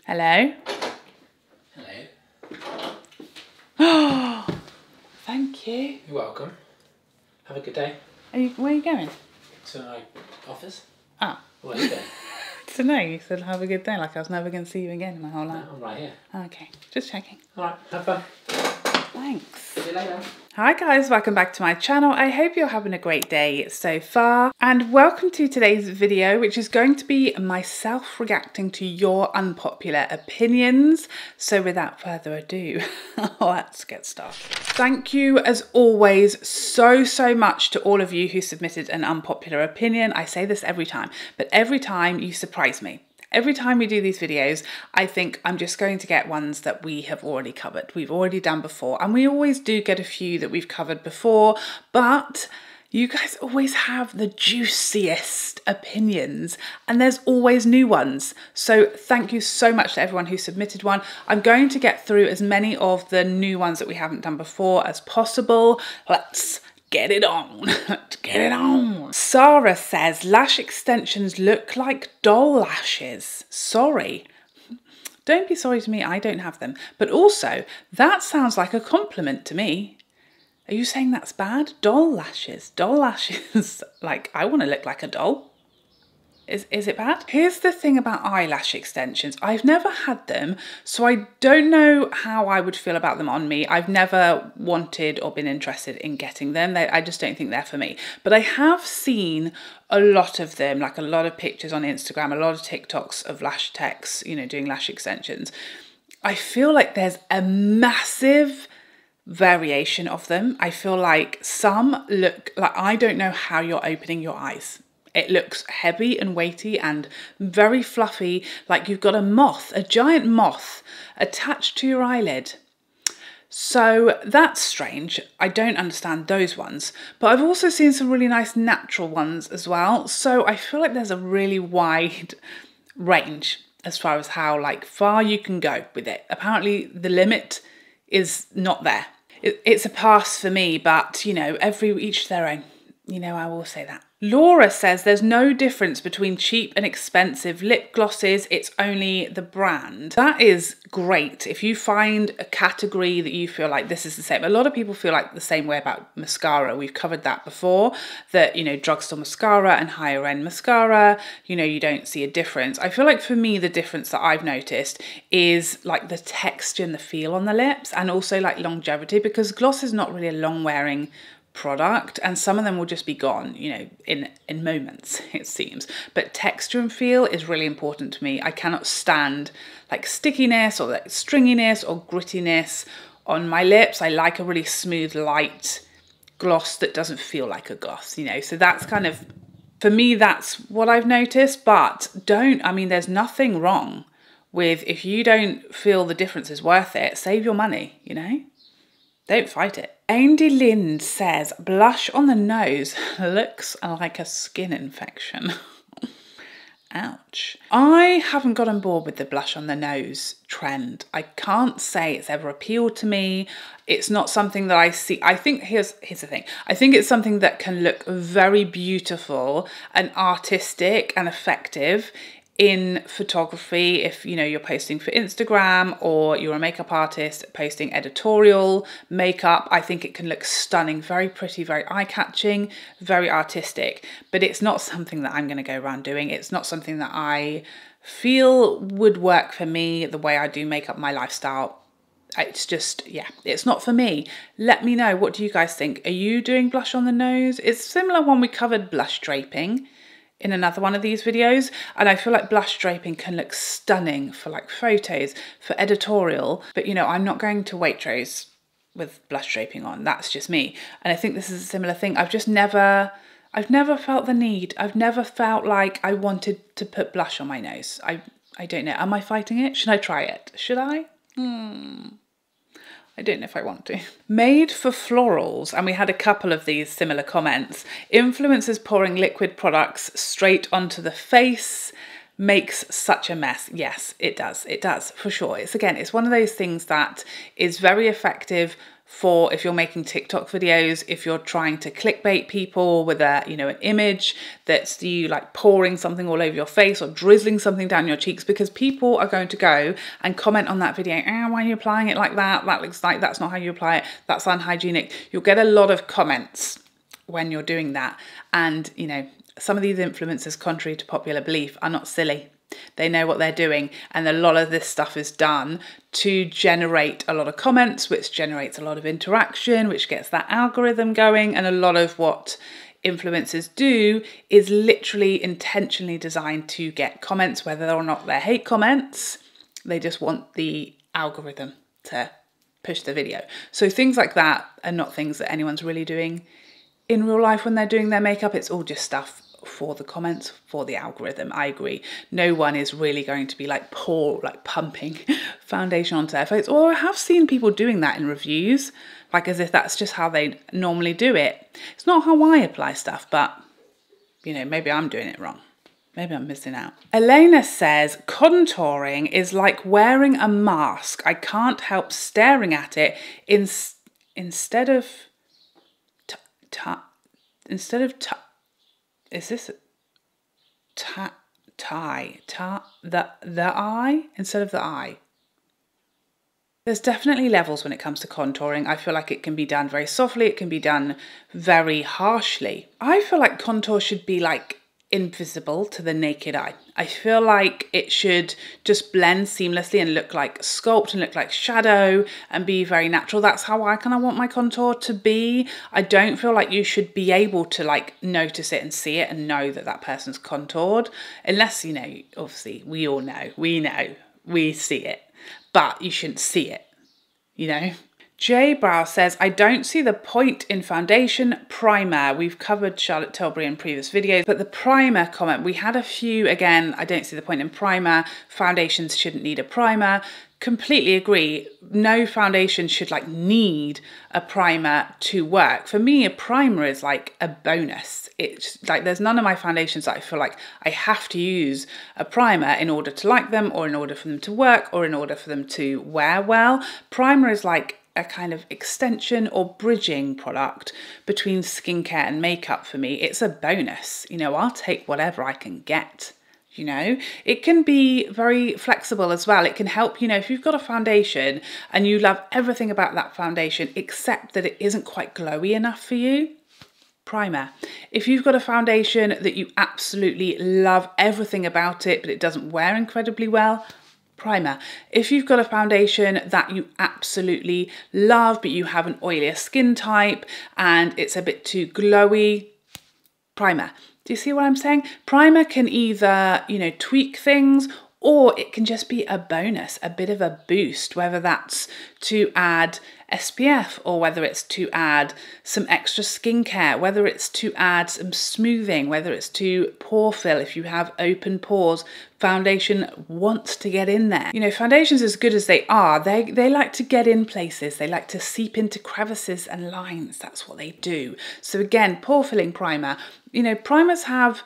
Hello. Hello. Oh, thank you. You're welcome. Have a good day. Where are you going? To my office. Ah. Where are you going? To know, you said have a good day, like I was never going to see you again in my whole life. No, I'm right here. Okay, just checking. Alright, have fun. Thanks. See you later. Hi guys, welcome back to my channel. I hope you're having a great day so far, and welcome to today's video, which is going to be myself reacting to your unpopular opinions. So without further ado, let's get started. Thank you as always so much to all of you who submitted an unpopular opinion. I say this every time, but every time you surprise me. Every time we do these videos, I think I'm just going to get ones that we have already covered. We've already done before, and we always do get a few that we've covered before, but you guys always have the juiciest opinions, and there's always new ones. So thank you so much to everyone who submitted one. I'm going to get through as many of the new ones that we haven't done before as possible. Let's get it on. Let's get it on. Sarah says, lash extensions look like doll lashes. Sorry. Don't be sorry to me, I don't have them. But also, that sounds like a compliment to me. Are you saying that's bad? Doll lashes. Doll lashes. Like, I want to look like a doll. Is it bad? Here's the thing about eyelash extensions. I've never had them, so I don't know how I would feel about them on me. I've never wanted or been interested in getting them. I just don't think they're for me. But I have seen a lot of them, like a lot of pictures on Instagram, a lot of TikToks of lash techs, you know, doing lash extensions. I feel like there's a massive variation of them. I feel like some look like, I don't know how you're opening your eyes. It looks heavy and weighty and very fluffy, like you've got a moth, a giant moth attached to your eyelid. So that's strange. I don't understand those ones. But I've also seen some really nice natural ones as well. So I feel like there's a really wide range as far as how far you can go with it. Apparently the limit is not there. It's a pass for me, but you know, each their own. You know, I will say that. Laura says there's no difference between cheap and expensive lip glosses, it's only the brand. That is great. If you find a category that you feel like this is the same. A lot of people feel like the same way about mascara. We've covered that before, that, you know, drugstore mascara and higher end mascara, you know, you don't see a difference. I feel like for me, the difference that I've noticed is like the texture and the feel on the lips, and also like longevity, because gloss is not really a long wearing product, and some of them will just be gone, you know, in moments, it seems. But texture and feel is really important to me. I cannot stand like stickiness or like stringiness or grittiness on my lips. I like a really smooth, light gloss that doesn't feel like a gloss, you know. So that's kind of, for me, that's what I've noticed. But I mean, there's nothing wrong with, if you don't feel the difference is worth it, save your money, you know. Don't fight it. Andy Lind says, blush on the nose looks like a skin infection. Ouch. I haven't got on board with the blush on the nose trend. I can't say it's ever appealed to me. It's not something that I see. I think, here's the thing. I think it's something that can look very beautiful and artistic and effective in photography, if you know you're posting for Instagram or you're a makeup artist posting editorial makeup. I think it can look stunning, very pretty, very eye-catching, very artistic, but it's not something that I'm going to go around doing. It's not something that I feel would work for me, the way I do makeup, my lifestyle. It's just, yeah, it's not for me. Let me know, what do you guys think? Are you doing blush on the nose? It's similar when we covered blush draping in another one of these videos, and I feel like blush draping can look stunning for like photos, for editorial, but you know, I'm not going to Waitrose with blush draping on. That's just me. And I think this is a similar thing. I've never felt the need. I've never felt like I wanted to put blush on my nose. I don't know. Am I fighting it? Should I try it? Should I? I don't know if I want to. Made for florals, and we had a couple of these similar comments. Influencers pouring liquid products straight onto the face makes such a mess. Yes, it does. It does, for sure. It's one of those things that is very effective for if you're making TikTok videos, if you're trying to clickbait people with a, you know, an image that's you like pouring something all over your face or drizzling something down your cheeks, because people are going to go and comment on that video, why are you applying it like that? That looks like that's not how you apply it. That's unhygienic. You'll get a lot of comments when you're doing that. And, you know, some of these influencers, contrary to popular belief, are not silly. They know what they're doing, and a lot of this stuff is done to generate a lot of comments, which generates a lot of interaction, which gets that algorithm going. And a lot of what influencers do is literally intentionally designed to get comments, whether or not they're hate comments. They just want the algorithm to push the video. So things like that are not things that anyone's really doing in real life when they're doing their makeup. It's all just stuff for the comments, for the algorithm. I agree. No one is really going to be like pumping foundation onto their face. Or I have seen people doing that in reviews, like as if that's just how they normally do it. It's not how I apply stuff, but you know, maybe I'm doing it wrong. Maybe I'm missing out. Elena says, contouring is like wearing a mask. I can't help staring at it instead of is this the eye instead of the eye? There's definitely levels when it comes to contouring. I feel like it can be done very softly. It can be done very harshly. I feel like contour should be like invisible to the naked eye. I feel like it should just blend seamlessly and look like sculpt and look like shadow and be very natural. That's how I kind of want my contour to be. I don't feel like you should be able to like notice it and see it and know that that person's contoured, unless, you know, obviously we all know, we see it, but you shouldn't see it, you know. J Brow says, I don't see the point in foundation primer. We've covered Charlotte Tilbury in previous videos, but the primer comment, we had a few. Again, I don't see the point in primer. Foundations shouldn't need a primer. Completely agree. No foundation should like need a primer to work. For me, a primer is like a bonus. It's like there's none of my foundations that I feel like I have to use a primer in order to like them, or in order for them to work, or in order for them to wear well. Primer is like a kind of extension or bridging product between skincare and makeup for me. It's a bonus. You know, I'll take whatever I can get. You know, it can be very flexible as well. It can help, you know, if you've got a foundation and you love everything about that foundation except that it isn't quite glowy enough for you, primer. If you've got a foundation that you absolutely love everything about it but it doesn't wear incredibly well, primer. If you've got a foundation that you absolutely love but you have an oilier skin type and it's a bit too glowy, primer. Do you see what I'm saying? Primer can either, you know, tweak things, or it can just be a bonus, a bit of a boost, whether that's to add SPF or whether it's to add some extra skincare, whether it's to add some smoothing, whether it's to pore fill if you have open pores. Foundation wants to get in there. You know, foundations, as good as they are, they like to get in places. They like to seep into crevices and lines. That's what they do. So again, pore filling primer. You know, primers have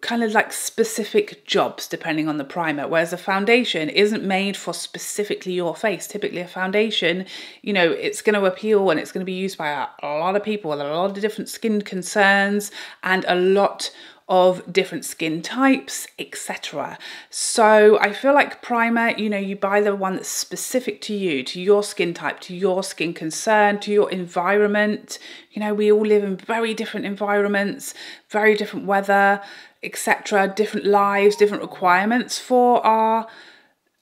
kind of like specific jobs depending on the primer, whereas a foundation isn't made for specifically your face. Typically a foundation, you know, it's going to appeal and it's going to be used by a lot of people with a lot of different skin concerns and a lot of different skin types, etc. So I feel like primer, you know, you buy the one that's specific to you, to your skin type, to your skin concern, to your environment. You know, we all live in very different environments, very different weather, etc., different lives, different requirements for our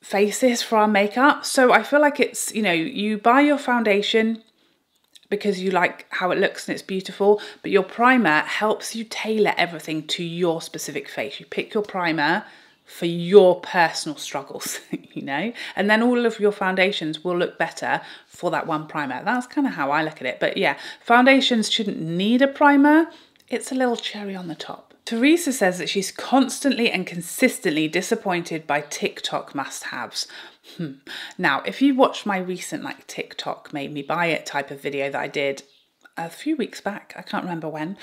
faces, for our makeup. So I feel like it's, you know, you buy your foundation because you like how it looks and it's beautiful, but your primer helps you tailor everything to your specific face. You pick your primer for your personal struggles, you know, and then all of your foundations will look better for that one primer. That's kind of how I look at it. But yeah, foundations shouldn't need a primer. It's a little cherry on the top. Teresa says that she's constantly and consistently disappointed by TikTok must-haves. Now, if you watched my recent like TikTok made me buy it type of video that I did a few weeks back, I can't remember when,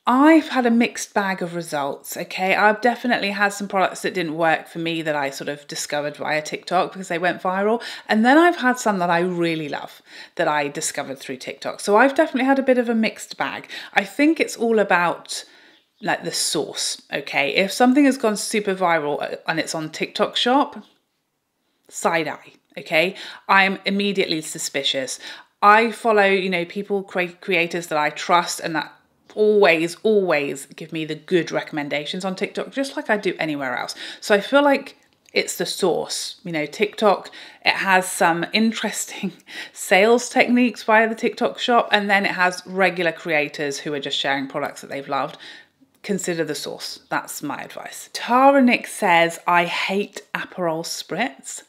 I've had a mixed bag of results, okay? I've definitely had some products that didn't work for me that I sort of discovered via TikTok because they went viral. And then I've had some that I really love that I discovered through TikTok. So I've definitely had a bit of a mixed bag. I think it's all about like the source, okay? If something has gone super viral and it's on TikTok shop, side eye, okay? I'm immediately suspicious. I follow, you know, people, creators that I trust and that always give me the good recommendations on TikTok, just like I do anywhere else. So I feel like it's the source. You know, TikTok, it has some interesting sales techniques via the TikTok shop, and then it has regular creators who are just sharing products that they've loved. Consider the source. That's my advice. Tara Nick says, I hate Aperol spritz.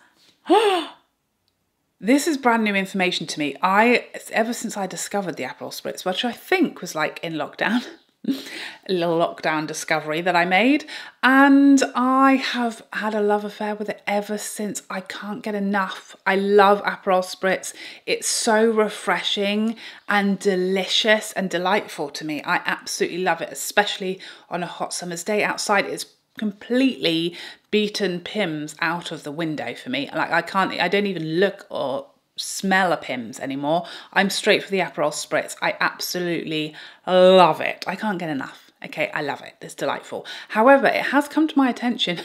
This is brand new information to me. Ever since I discovered the Aperol spritz, which I think was like in lockdown, a little lockdown discovery that I made, and I have had a love affair with it ever since. I can't get enough. I love Aperol spritz. It's so refreshing and delicious and delightful to me. I absolutely love it, especially on a hot summer's day outside. It's completely beaten Pimm's out of the window for me. Like I don't even look or smell a Pimm's anymore. I'm straight for the Aperol spritz. I absolutely love it. I can't get enough. Okay, I love it. It's delightful. However, it has come to my attention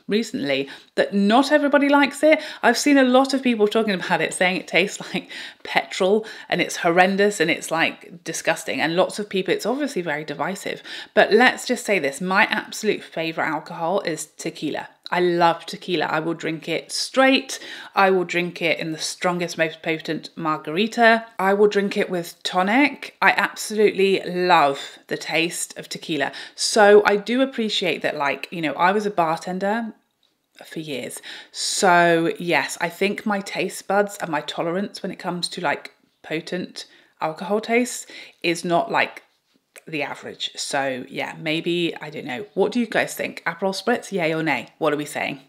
recently that not everybody likes it. I've seen a lot of people talking about it, saying it tastes like petrol and it's horrendous and it's like disgusting. And lots of people, it's obviously very divisive. But let's just say this, my absolute favorite alcohol is tequila. I love tequila. I will drink it straight. I will drink it in the strongest, most potent margarita. I will drink it with tonic. I absolutely love the taste of tequila. So I do appreciate that, like, you know, I was a bartender for years. So yes, I think my taste buds and my tolerance when it comes to like potent alcohol tastes is not like the average. So yeah, maybe, I don't know. What do you guys think? Aperol spritz, yay or nay? What are we saying?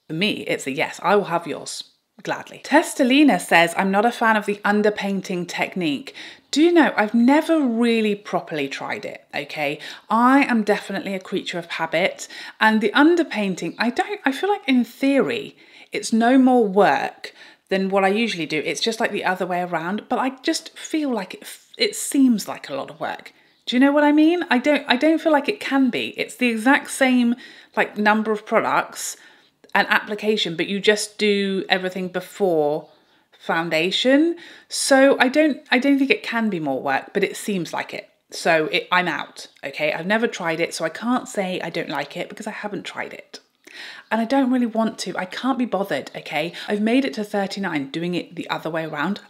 For me, it's a yes. I will have yours, gladly. Testina says, I'm not a fan of the underpainting technique. Do you know, I've never really properly tried it, okay? I am definitely a creature of habit, and the underpainting, I feel like in theory, it's no more work than what I usually do. It's just like the other way around, but I just feel like it seems like a lot of work. Do you know what I mean? I don't feel like it can be. It's the exact same like number of products and application, but you just do everything before foundation. So I don't think it can be more work, but it seems like it. So I'm out, okay? I've never tried it, so I can't say I don't like it because I haven't tried it. And I don't really want to. I can't be bothered, okay? I've made it to 39, doing it the other way around.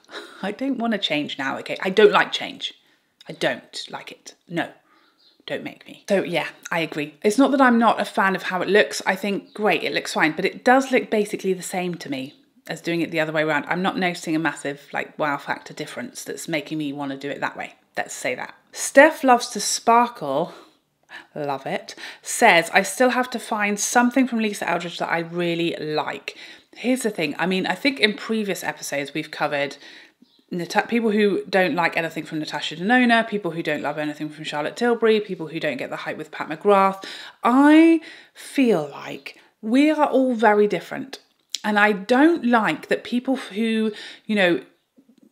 I don't want to change now, okay? I don't like change. I don't like it. No, don't make me. So yeah, I agree. It's not that I'm not a fan of how it looks. I think, great, it looks fine, but it does look basically the same to me as doing it the other way around. I'm not noticing a massive like wow factor difference that's making me want to do it that way. Let's say that. Steph loves to sparkle. Love it. Says, I still have to find something from Lisa Eldridge that I really like. Here's the thing. I mean, I think in previous episodes we've covered people who don't like anything from Natasha Denona, people who don't love anything from Charlotte Tilbury, people who don't get the hype with Pat McGrath. I feel like we are all very different. And I don't like that people who, you know,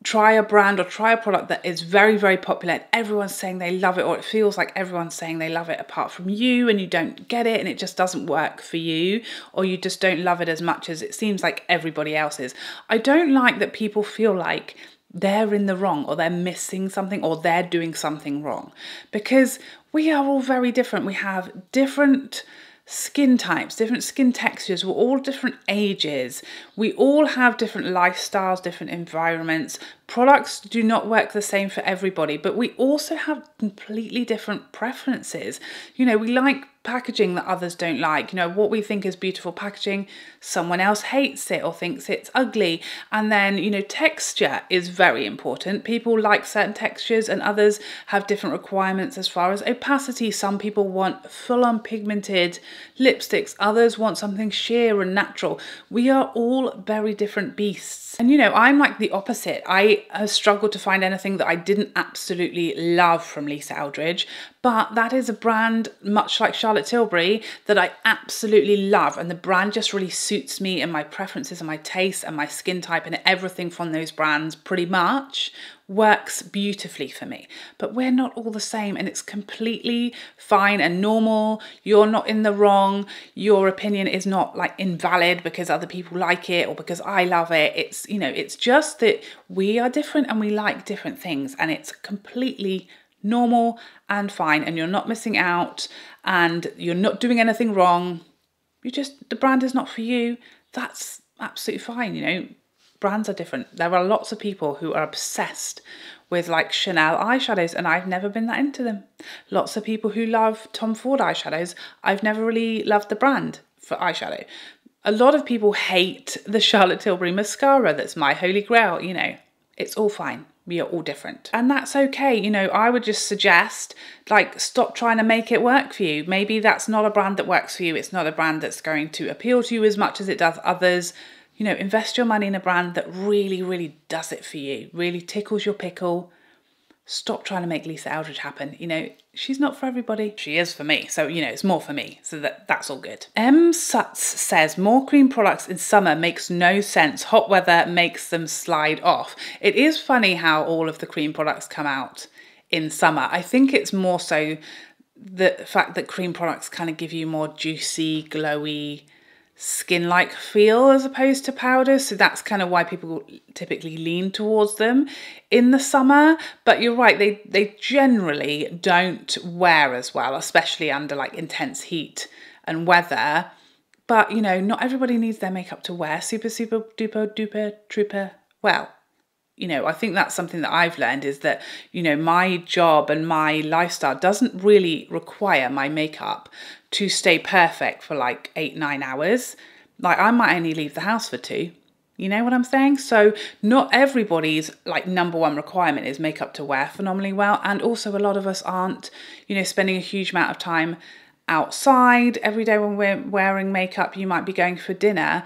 try a brand or try a product that is very, very popular and everyone's saying they love it, or it feels like everyone's saying they love it apart from you, and you don't get it and it just doesn't work for you, or you just don't love it as much as it seems like everybody else is. I don't like that people feel like they're in the wrong, or they're missing something, or they're doing something wrong, because we are all very different. We have different skin types, different skin textures, we're all different ages, we all have different lifestyles, different environments. Products do not work the same for everybody, but we also have completely different preferences. You know, we like packaging that others don't like. You know, what we think is beautiful packaging, someone else hates it or thinks it's ugly. And then, you know, texture is very important. People like certain textures and others have different requirements as far as opacity. Some people want full-on pigmented lipsticks, others want something sheer and natural. We are all very different beasts. And you know, I'm like the opposite. I I struggled to find anything that I didn't absolutely love from Lisa Eldridge, but that is a brand, much like Charlotte Tilbury, that I absolutely love, and the brand just really suits me and my preferences and my taste and my skin type, and everything from those brands pretty much works beautifully for me. But we're not all the same, and it's completely fine and normal. You're not in the wrong. Your opinion is not like invalid because other people like it or because I love it. It's, you know, it's just that we are different and we like different things, and it's completely normal and fine, and you're not missing out and you're not doing anything wrong. The brand is not for you. That's absolutely fine, you know. Brands are different. There are lots of people who are obsessed with like Chanel eyeshadows, and I've never been that into them. Lots of people who love Tom Ford eyeshadows. I've never really loved the brand for eyeshadow. A lot of people hate the Charlotte Tilbury mascara. That's my holy grail, you know. It's all fine. We are all different. And that's okay. You know, I would just suggest, like, stop trying to make it work for you. Maybe that's not a brand that works for you. It's not a brand that's going to appeal to you as much as it does others. You know, invest your money in a brand that really, really does it for you, really tickles your pickle. Stop trying to make Lisa Eldridge happen. You know, she's not for everybody. She is for me. So, you know, it's more for me. So that's all good. MSATs says more cream products in summer makes no sense. Hot weather makes them slide off. It is funny how all of the cream products come out in summer. I think it's more so the fact that cream products kind of give you more juicy, glowy, skin-like feel as opposed to powders, so that's kind of why people typically lean towards them in the summer. But you're right, they generally don't wear as well, especially under like intense heat and weather. But you know, not everybody needs their makeup to wear super duper well. You know, I think that's something that I've learned, is that, you know, my job and my lifestyle doesn't really require my makeup to stay perfect for like 8-9 hours. Like, I might only leave the house for 2. You know what I'm saying? So not everybody's like #1 requirement is makeup to wear phenomenally well. And also a lot of us aren't, you know, spending a huge amount of time outside every day when we're wearing makeup. You might be going for dinner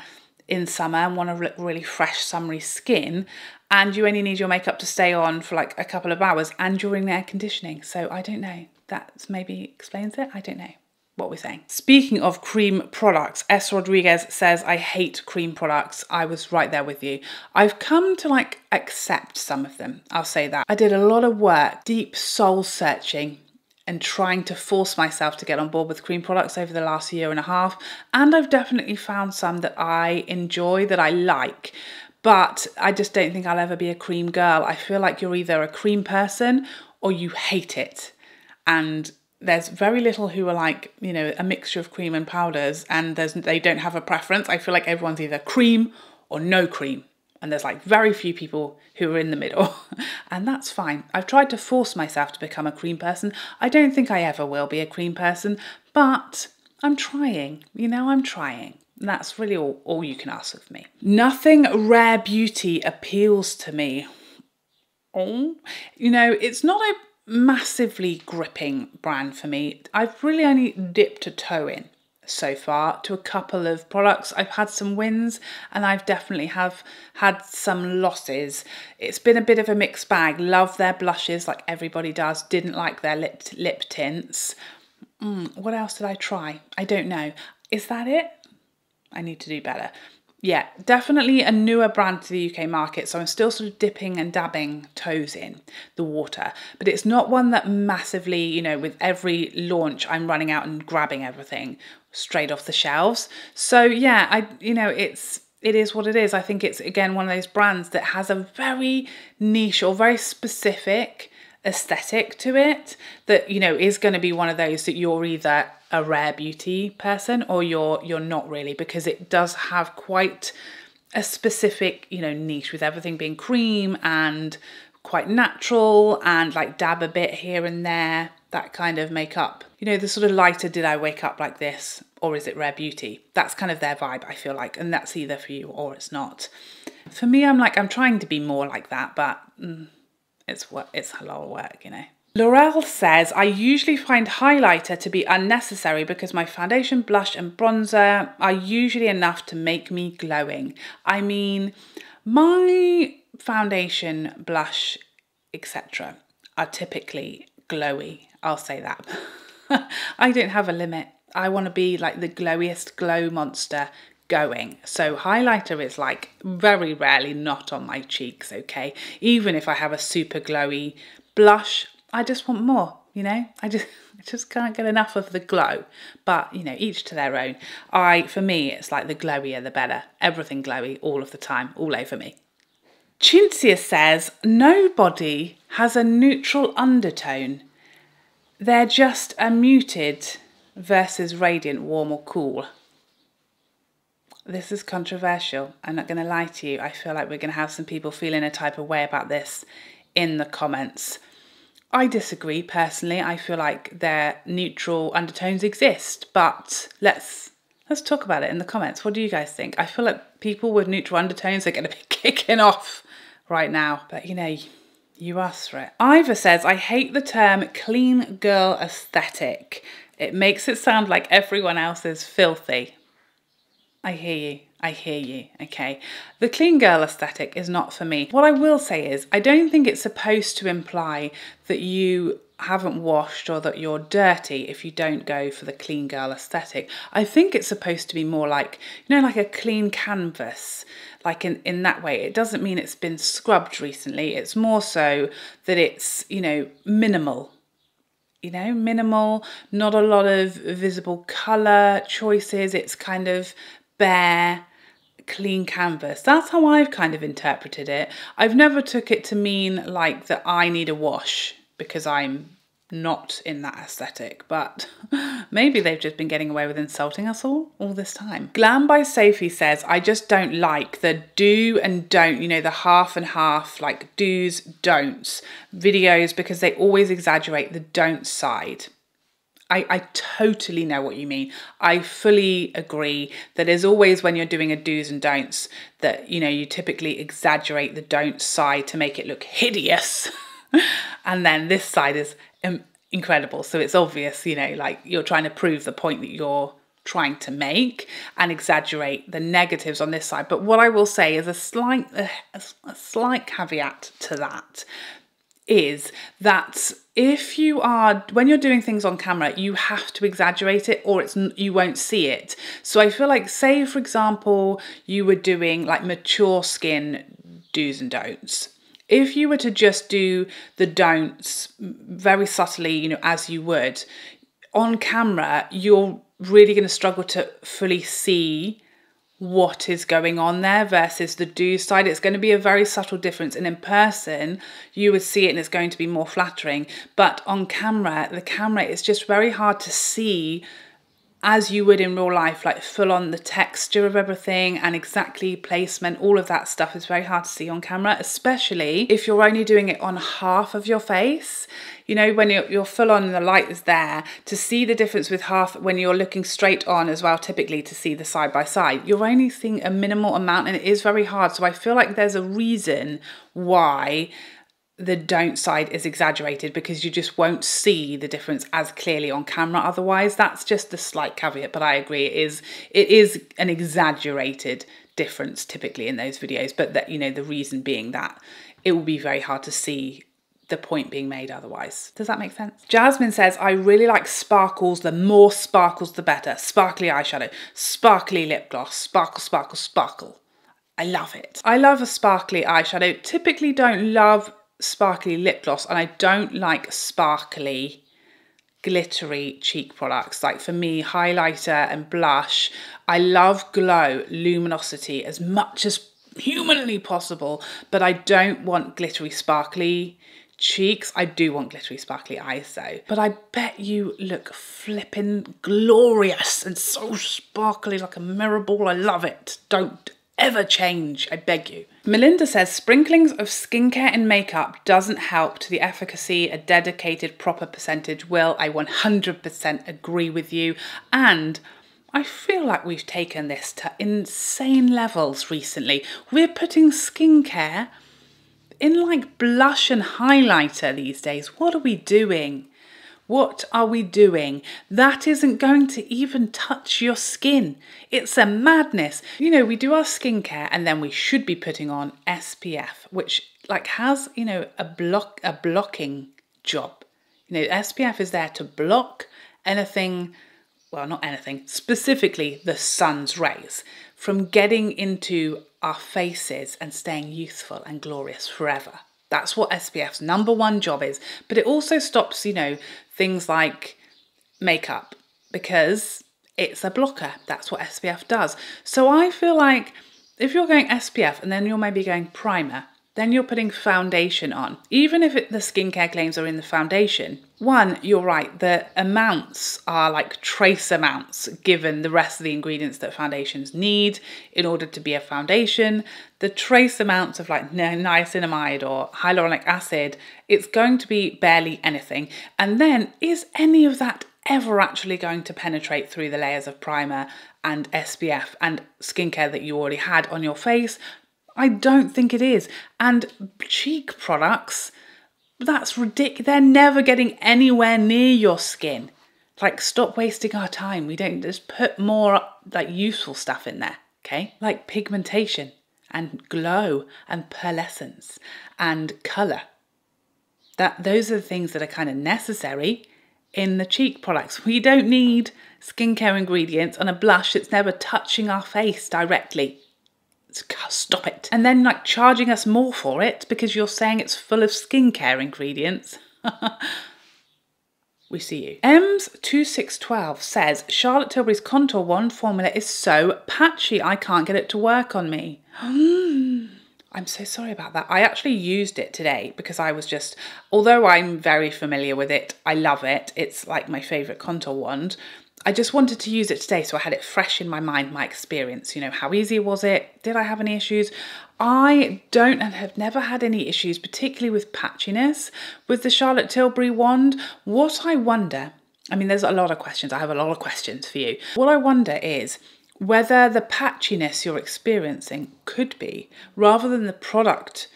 in summer and want to look really fresh, summery skin, and you only need your makeup to stay on for like a couple of hours and during the air conditioning. So I don't know. That maybe explains it. I don't know what we're saying. Speaking of cream products, S. Rodriguez says, I hate cream products. I was right there with you. I've come to like accept some of them. I'll say that. I did a lot of work, deep soul searching, and trying to force myself to get on board with cream products over the last 1.5 years. And I've definitely found some that I enjoy, that I like. But I just don't think I'll ever be a cream girl. I feel like you're either a cream person or you hate it. And there's very little who are like, you know, a mixture of cream and powders, and they don't have a preference. I feel like everyone's either cream or no cream. And there's like very few people who are in the middle. And that's fine. I've tried to force myself to become a cream person. I don't think I ever will be a cream person, but I'm trying, you know, I'm trying. And that's really all you can ask of me. Nothing Rare Beauty appeals to me. Oh, you know, it's not a massively gripping brand for me. I've really only dipped a toe in so far to a couple of products. I've had some wins and I've definitely have had some losses. It's been a bit of a mixed bag. Love their blushes like everybody does. Didn't like their lip tints. What else did I try? I don't know. Is that it? I need to do better. Yeah, definitely a newer brand to the UK market, so I'm still sort of dipping and dabbing toes in the water, but it's not one that massively, you know, with every launch I'm running out and grabbing everything straight off the shelves. So yeah, it is what it is. I think it's, again, one of those brands that has a very niche or very specific aesthetic to it that, you know, is going to be one of those that you're either a Rare Beauty person or you're not really, because it does have quite a specific, you know, niche, with everything being cream and quite natural and like dab a bit here and there, that kind of makeup. You know, the sort of lighter did I wake up like this, or is it Rare Beauty? That's kind of their vibe, I feel like, and that's either for you or it's not. For me, I'm trying to be more like that, but it's a lot of work, you know. L'Oreal says, I usually find highlighter to be unnecessary because my foundation, blush and bronzer are usually enough to make me glowing. I mean, My foundation, blush, etc. are typically glowy. I'll say that. I don't have a limit. I want to be like the glowiest glow monster going. So highlighter is like very rarely not on my cheeks, okay? Even if I have a super glowy blush, I just want more, you know? I just can't get enough of the glow. But, you know, each to their own. For me, it's like the glowier the better. Everything glowy all of the time, all over me. Cinzia says, nobody has a neutral undertone. They're just a muted versus radiant, warm or cool. This is controversial. I'm not going to lie to you. I feel like we're going to have some people feeling a type of way about this in the comments. I disagree personally. I feel like their neutral undertones exist, but let's talk about it in the comments. What do you guys think? I feel like people with neutral undertones are going to be kicking off right now, but you know, you asked for it. Ivor says, I hate the term clean girl aesthetic. It makes it sound like everyone else is filthy. I hear you, okay. The clean girl aesthetic is not for me. What I will say is, I don't think it's supposed to imply that you haven't washed or that you're dirty if you don't go for the clean girl aesthetic. I think it's supposed to be more like, you know, like a clean canvas. Like in that way, it doesn't mean it's been scrubbed recently. It's more so that it's, you know, minimal. You know, minimal, not a lot of visible colour choices. It's kind of bare, clean canvas. That's how I've kind of interpreted it. I've never took it to mean like that I need a wash because I'm not in that aesthetic, but maybe they've just been getting away with insulting us all this time. Glam by Sophie says, I just don't like the do and don't, you know, the half and half, like do's, don'ts videos, because they always exaggerate the don't side. I totally know what you mean. I fully agree that there's always, when you're doing a do's and don'ts, that, you know, you typically exaggerate the don't side to make it look hideous. And then this side is incredible. So it's obvious, you know, like you're trying to prove the point that you're trying to make and exaggerate the negatives on this side. But what I will say is a slight caveat to that is that if you are, when you're doing things on camera, you have to exaggerate it or you won't see it. So I feel like, say for example, you were doing like mature skin do's and don'ts. If you were to just do the don'ts very subtly, you know, as you would, on camera, you're really going to struggle to fully see what is going on there versus the do side. It's going to be a very subtle difference, and in person you would see it and it's going to be more flattering, but on camera, the camera is just very hard to see as you would in real life, like full on the texture of everything and exactly placement. All of that stuff is very hard to see on camera, especially if you're only doing it on half of your face. You know, when you're full on and the light is there, to see the difference with half, when you're looking straight on as well, typically to see the side by side, you're only seeing a minimal amount and it is very hard. So I feel like there's a reason why the don't side is exaggerated, because you just won't see the difference as clearly on camera otherwise. That's just a slight caveat, but I agree it is an exaggerated difference typically in those videos, but that, you know, the reason being that it will be very hard to see the point being made otherwise. Does that make sense? Jasmine says, I really like sparkles. The more sparkles the better. Sparkly eyeshadow, sparkly lip gloss, sparkle, sparkle, sparkle. I love it. I love a sparkly eyeshadow. Typically don't love sparkly lip gloss, and I don't like sparkly glittery cheek products. Like for me, highlighter and blush, I love glow, luminosity as much as humanly possible, but I don't want glittery sparkly cheeks. I do want glittery sparkly eyes though, but I bet you look flippin' glorious and so sparkly like a mirror ball. I love it. Don't ever change, I beg you. Melinda says, sprinklings of skincare and makeup doesn't help to the efficacy. A dedicated proper percentage will. I 100% agree with you. And I feel like we've taken this to insane levels recently. We're putting skincare in like blush and highlighter these days. What are we doing? What are we doing? That isn't going to even touch your skin. It's a madness. You know, we do our skincare and then we should be putting on SPF, which like has, you know, a blocking job. You know, SPF is there to block anything, well, not anything, specifically the sun's rays from getting into our faces and staying youthful and glorious forever. That's what SPF's #1 job is. But it also stops, you know, things like makeup because it's a blocker. That's what SPF does. So I feel like if you're going SPF and then you're maybe going primer, then you're putting foundation on. Even if the skincare claims are in the foundation, one, you're right, the amounts are like trace amounts given the rest of the ingredients that foundations need in order to be a foundation. The trace amounts of like niacinamide or hyaluronic acid, it's going to be barely anything. And then is any of that ever actually going to penetrate through the layers of primer and SPF and skincare that you already had on your face? I don't think it is. And cheek products, that's ridiculous. They're never getting anywhere near your skin. Like, stop wasting our time. We don't just put more like useful stuff in there, okay? Like pigmentation and glow and pearlescence and colour. Those are the things that are kind of necessary in the cheek products. We don't need skincare ingredients on a blush that's never touching our face directly. Stop it. And then like charging us more for it because you're saying it's full of skincare ingredients. We see you. Ems2612 says, Charlotte Tilbury's contour wand formula is so patchy. I can't get it to work on me. I'm so sorry about that. I actually used it today because I was just, although I'm very familiar with it, I love it. It's like my favourite contour wand. I just wanted to use it today, so I had it fresh in my mind, my experience. You know, how easy was it? Did I have any issues? I don't and have never had any issues, particularly with patchiness with the Charlotte Tilbury wand. What I wonder, I mean, there's a lot of questions. I have a lot of questions for you. What I wonder is whether the patchiness you're experiencing could be, rather than the product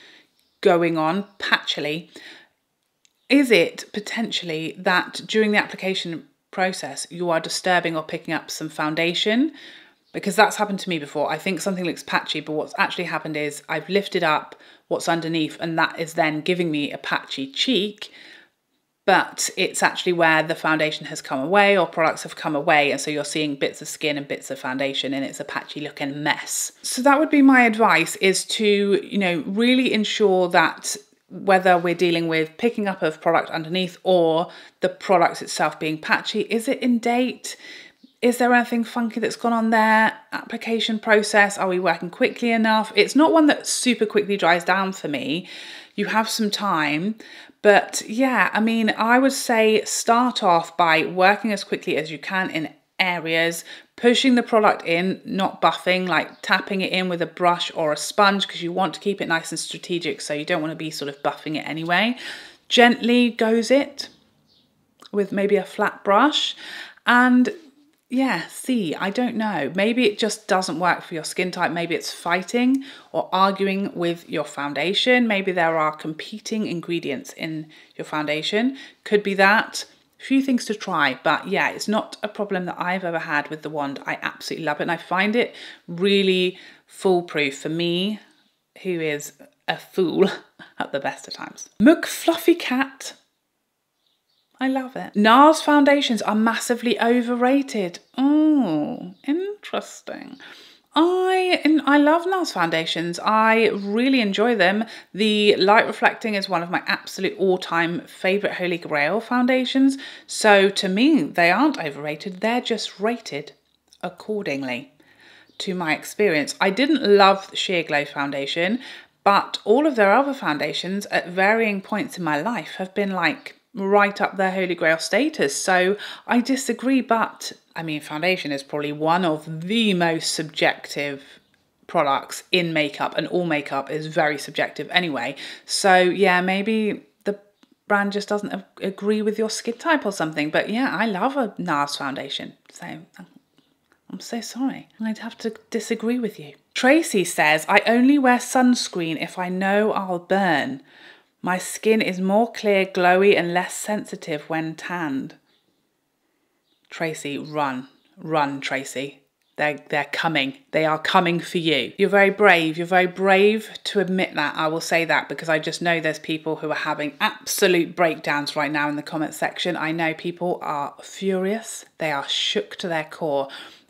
going on patchily, is it potentially that during the application process you are disturbing or picking up some foundation? Because that's happened to me before. I think something looks patchy, but what's actually happened is I've lifted up what's underneath and that is then giving me a patchy cheek, but it's actually where the foundation has come away or products have come away, and so you're seeing bits of skin and bits of foundation and it's a patchy looking mess. So that would be my advice, is to, you know, really ensure that whether we're dealing with picking up of product underneath or the product itself being patchy, is it in date? Is there anything funky that's gone on there? Application process, are we working quickly enough? It's not one that super quickly dries down for me. You have some time, but yeah, I mean, I would say start off by working as quickly as you can in areas, pushing the product in, not buffing, like tapping it in with a brush or a sponge, because you want to keep it nice and strategic, so you don't want to be sort of buffing it anyway. Gently goes it with maybe a flat brush, and yeah, see, I don't know. Maybe it just doesn't work for your skin type. Maybe it's fighting or arguing with your foundation. Maybe there are competing ingredients in your foundation. Could be that. Few things to try, but yeah, it's not a problem that I've ever had with the wand. I absolutely love it, and I find it really foolproof for me, who is a fool at the best of times. McFluffy Cat. I love it. Nars foundations are massively overrated. Oh, interesting. I love Nars foundations. I really enjoy them. The light reflecting is one of my absolute all-time favourite Holy Grail foundations. So to me, they aren't overrated. They're just rated accordingly to my experience. I didn't love the Sheer Glow foundation, but all of their other foundations at varying points in my life have been like right up their Holy Grail status. So I disagree, but I mean, foundation is probably one of the most subjective products in makeup, and all makeup is very subjective anyway. So yeah, maybe the brand just doesn't agree with your skin type or something. But yeah, I love a Nars foundation. So I'm so sorry. I'd have to disagree with you. Tracy says, I only wear sunscreen if I know I'll burn. My skin is more clear, glowy and less sensitive when tanned. Tracy, run. Run, Tracy. They're coming. They are coming for you. You're very brave. You're very brave to admit that. I will say that because I just know there's people who are having absolute breakdowns right now in the comment section. I know people are furious. They are shook to their core.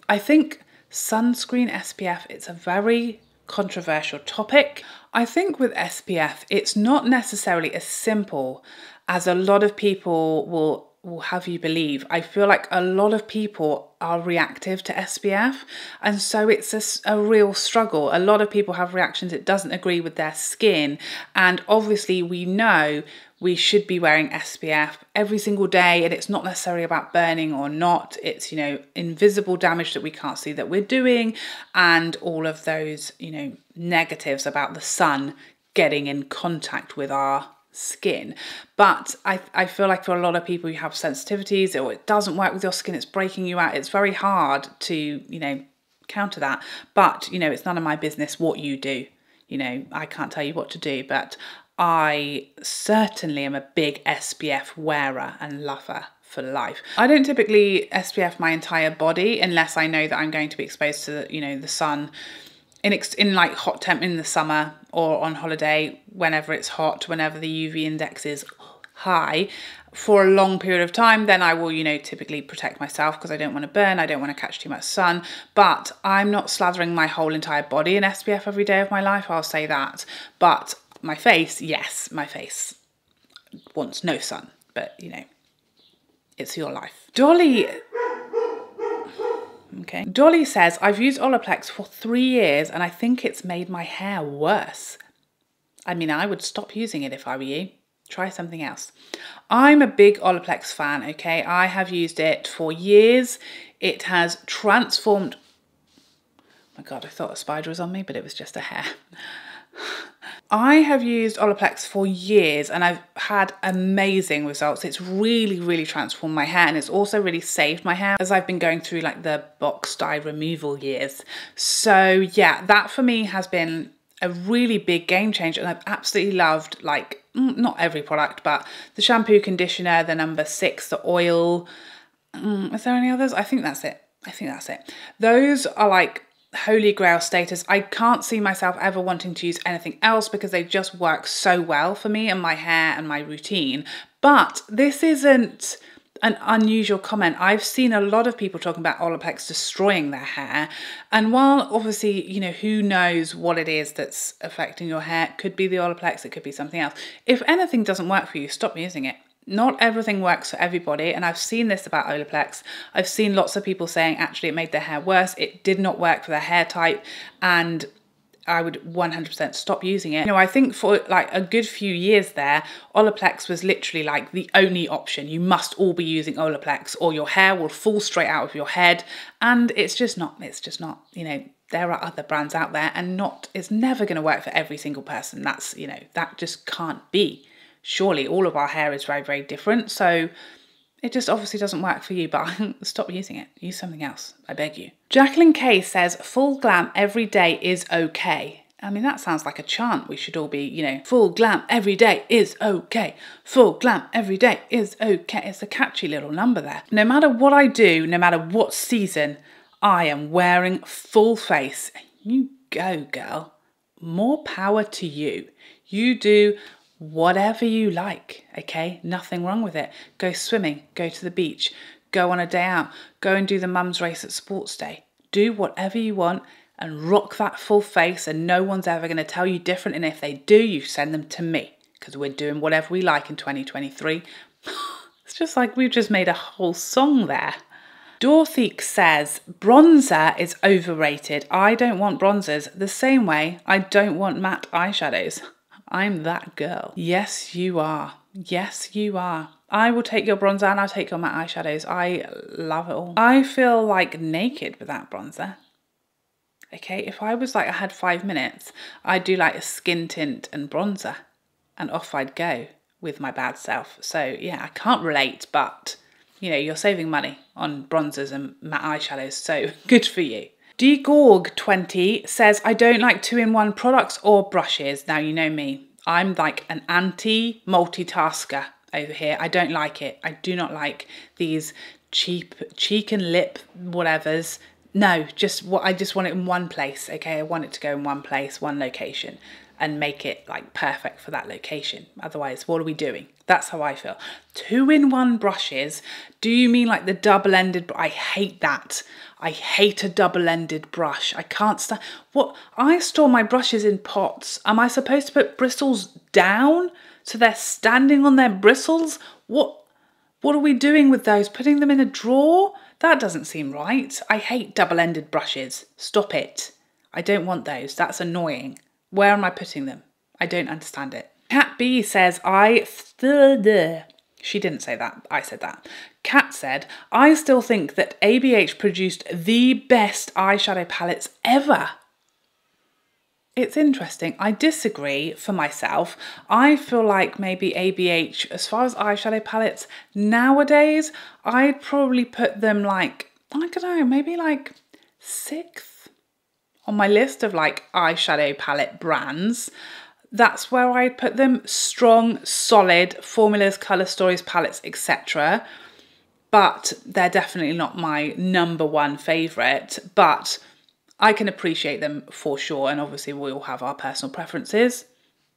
I think sunscreen SPF, it's a very controversial topic. I think with SPF, it's not necessarily as simple as a lot of people will have you believe. I feel like a lot of people are reactive to SPF, and so it's a real struggle. A lot of people have reactions, it doesn't agree with their skin, and obviously we know we should be wearing SPF every single day, and it's not necessarily about burning or not. It's, you know, invisible damage that we can't see that we're doing, and all of those, you know, negatives about the sun getting in contact with our skin. But I feel like for a lot of people, you have sensitivities, or it doesn't work with your skin, it's breaking you out. It's very hard to, you know, counter that. But, you know, it's none of my business what you do. You know, I can't tell you what to do, but I certainly am a big SPF wearer and lover for life. I don't typically SPF my entire body unless I know that I'm going to be exposed to, you know, the sun in like hot temp in the summer, or on holiday whenever it's hot, whenever the UV index is high for a long period of time. Then I will, you know, typically protect myself because I don't want to burn, I don't want to catch too much sun. But I'm not slathering my whole entire body in SPF every day of my life, I'll say that. But my face, yes, my face wants no sun, but you know, it's your life. Dolly says, I've used Olaplex for 3 years and I think it's made my hair worse. I mean, I would stop using it if I were you. Try something else. I'm a big Olaplex fan, okay? I have used it for years. It has transformed... Oh my God, I thought a spider was on me, but it was just a hair. I have used Olaplex for years and I've had amazing results. It's really, really transformed my hair, and it's also really saved my hair as I've been going through like the box dye removal years. So yeah, that for me has been a really big game changer, and I've absolutely loved, like, not every product, but the shampoo, conditioner, the number 6, the oil. Is there any others? I think that's it. Those are like holy grail status. I can't see myself ever wanting to use anything else because they just work so well for me and my hair and my routine. But this isn't an unusual comment. I've seen a lot of people talking about Olaplex destroying their hair, and while obviously, you know, who knows what it is that's affecting your hair, it could be the Olaplex, it could be something else. If anything doesn't work for you, stop using it. Not everything works for everybody, and I've seen this about Olaplex. I've seen lots of people saying actually it made their hair worse, it did not work for their hair type, and I would 100% stop using it. You know, I think for like a good few years there, Olaplex was literally like the only option. You must all be using Olaplex or your hair will fall straight out of your head, and it's just not, you know, there are other brands out there, and it's never going to work for every single person. That's, you know, that just can't be. Surely all of our hair is very, very different. So it just obviously doesn't work for you, but stop using it. Use something else, I beg you. Jacqueline K says, full glam every day is okay. I mean, that sounds like a chant. We should all be, you know, full glam every day is okay. Full glam every day is okay. It's a catchy little number there. No matter what I do, no matter what season, I am wearing full face. You go, girl. More power to you. You do whatever you like, okay? Nothing wrong with it. Go swimming, go to the beach, go on a day out, go and do the mum's race at sports day. Do whatever you want and rock that full face, and no one's ever going to tell you different. And if they do, you send them to me, because we're doing whatever we like in 2023. It's just like we've just made a whole song there. Dorothy says, bronzer is overrated. I don't want bronzers the same way I don't want matte eyeshadows. I'm that girl. Yes, you are. Yes, you are. I will take your bronzer and I'll take your matte eyeshadows. I love it all. I feel like naked without bronzer. Okay, if I was like, I had 5 minutes, I'd do like a skin tint and bronzer, and off I'd go with my bad self. So yeah, I can't relate, but you know, you're saving money on bronzers and matte eyeshadows, so good for you. DGorg20 says, I don't like 2-in-1 products or brushes. Now, you know me, I'm like an anti-multitasker over here. I don't like it. I do not like these cheap cheek and lip whatevers. No, I just want it in one place, okay? I want it to go in one place, one location, and make it like perfect for that location. Otherwise, what are we doing? That's how I feel. 2-in-1 brushes. Do you mean like the double-ended? I hate that. I hate a double-ended brush. I can't stand. What? I store my brushes in pots. Am I supposed to put bristles down so they're standing on their bristles? What are we doing with those? Putting them in a drawer? That doesn't seem right. I hate double-ended brushes. Stop it. I don't want those. That's annoying. Where am I putting them? I don't understand it. Cat B says, she didn't say that. I said that. Cat said, I still think that ABH produced the best eyeshadow palettes ever. It's interesting. I disagree for myself. I feel like maybe ABH, as far as eyeshadow palettes, nowadays, I'd probably put them like, I don't know, maybe like 6th on my list of like eyeshadow palette brands. That's where I'd put them. Strong, solid formulas, colour stories, palettes, etc. But they're definitely not my #1 favourite. But I can appreciate them for sure, and obviously we all have our personal preferences.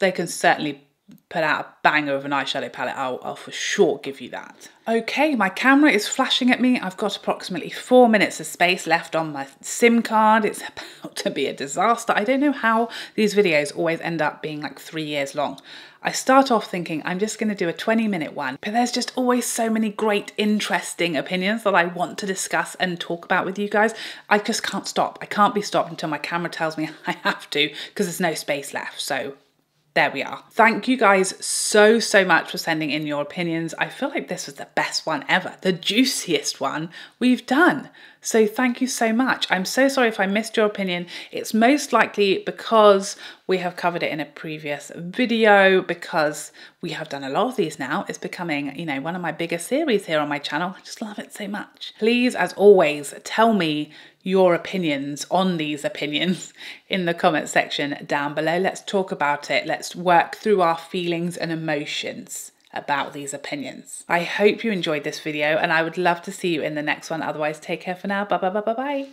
They can certainly put out a banger of an eyeshadow palette, I'll for sure give you that. Okay, my camera is flashing at me. I've got approximately 4 minutes of space left on my SIM card. It's about to be a disaster. I don't know how these videos always end up being like 3 years long. I start off thinking I'm just going to do a 20-minute one, but there's just always so many great, interesting opinions that I want to discuss and talk about with you guys. I just can't stop. I can't be stopped until my camera tells me I have to, because there's no space left. So there we are. Thank you guys so much for sending in your opinions. I feel like this was the best one ever, the juiciest one we've done. So thank you so much. I'm so sorry if I missed your opinion. It's most likely because we have covered it in a previous video, because we have done a lot of these now. It's becoming, you know, one of my biggest series here on my channel. I just love it so much. Please, as always, tell me your opinions on these opinions in the comment section down below. Let's talk about it. Let's work through our feelings and emotions about these opinions. I hope you enjoyed this video, and I would love to see you in the next one. Otherwise, take care for now. Bye.